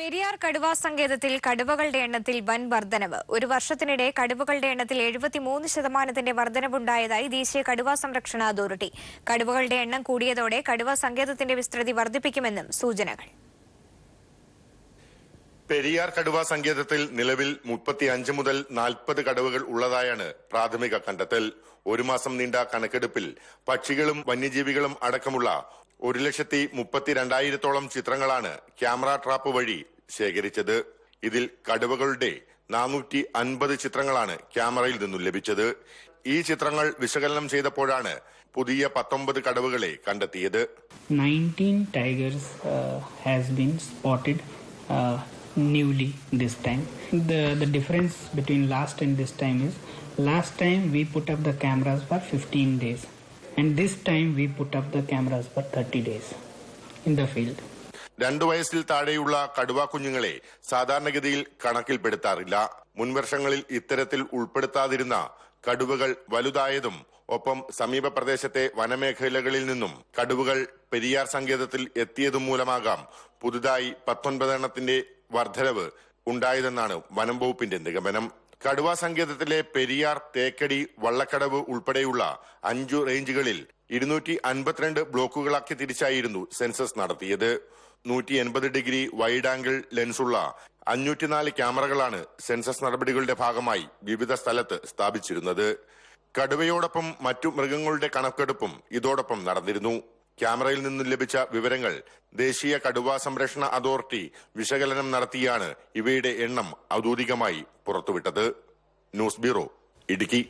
പെരിയാർ കടുവാ സങ്കേതത്തിൽ കടുവകളുടെ എണ്ണത്തിൽ വൻ വർധനവ്. ഒരു വർഷത്തിനിടെ കടുവകളുടെ എണ്ണത്തിൽ 73% വർധനവുണ്ടായതായി ദേശീയ കടുവാ സംരക്ഷണ അതോറിറ്റി. കടുവകളുടെ എണ്ണം കൂടിയതോടെ കടുവാ സങ്കേതത്തിന്റെ വിസ്തൃതി വർദ്ധിപ്പിക്കുമെന്നും സൂചനകൾ. പെരിയാർ കടുവാ സങ്കേതത്തിൽ നിലവിൽ 35 മുതൽ 40 കടുവകൾ ഉള്ളതായാണ് പ്രാഥമിക കണ്ടെത്തൽ. ഒരു മാസം നീണ്ട കണക്കെടുപ്പിൽ പക്ഷികളും വന്യജീവികളും അടക്കമുള്ള 1,32,000-ഓളം ചിത്രങ്ങളാണ് ക്യാമറ ട്രാപ്പ് വഴി ശേഖരിച്ചത്. ഇതിൽ കടുവകളുടെ 450 ചിത്രങ്ങളാണ് ക്യാമറയിൽ നിന്നും ലഭിച്ചത്. ഈ ചിത്രങ്ങൾ വിശകലനം ചെയ്തപ്പോഴാണ് പുതിയ 19 കടുവകളെ കണ്ടെത്തിയത്. 19 tigers has been spotted newly this time. The difference between last and this time is last time we put up the cameras for 15 days and this time we put up the cameras for 30 days in the field. 2 വയസ്സിൽ താഴെയുള്ള കടുവാ കുഞ്ഞുങ്ങളെ സാധാരണഗതിയിൽ കണക്കിൽപ്പെടുത്താറില്ല. മുൻവർഷങ്ങളിൽ ഇത്തരത്തിൽ ഉൾപ്പെടുത്താതിരുന്ന കടുവകൾ വലുതായതും ഒപ്പം സമീപ പ്രദേശത്തെ വനമേഖലകളിൽ നിന്നും കടുവകൾ പെരിയാർ സങ്കേതത്തിൽ എത്തിയതും മൂലമാകാം പുതുതായി 19 എണ്ണത്തിന്റെ വർധനവ് ഉണ്ടായതെന്നാണ് വനം വകുപ്പിന്റെ നിഗമനം. കടുവാ സങ്കേതത്തിലെ പെരിയാർ, തേക്കടി, വള്ളക്കടവ് ഉൾപ്പെടെയുള്ള 5 റേഞ്ചുകളിൽ 252 ബ്ലോക്കുകളാക്കി തിരിച്ചായിരുന്നു സെൻസസ് നടത്തിയത്. 180 ഡിഗ്രി വൈഡ് ആംഗിൾ ലെൻസുള്ള 504 ക്യാമറകളാണ് സെൻസസ് നടപടികളുടെ ഭാഗമായി വിവിധ സ്ഥലത്ത് സ്ഥാപിച്ചിരുന്നത്. കടുവയോടൊപ്പം മറ്റു മൃഗങ്ങളുടെ കണക്കെടുപ്പും ഇതോടൊപ്പം നടന്നിരുന്നു. ക്യാമറയിൽ നിന്നും ലഭിച്ച വിവരങ്ങൾ ദേശീയ കടുവാ സംരക്ഷണ അതോറിറ്റി വിശകലനം നടത്തിയാണ് ഇവയുടെ എണ്ണം ഔദ്യോഗികമായി പുറത്തുവിട്ടത്. News bureau, Idukki.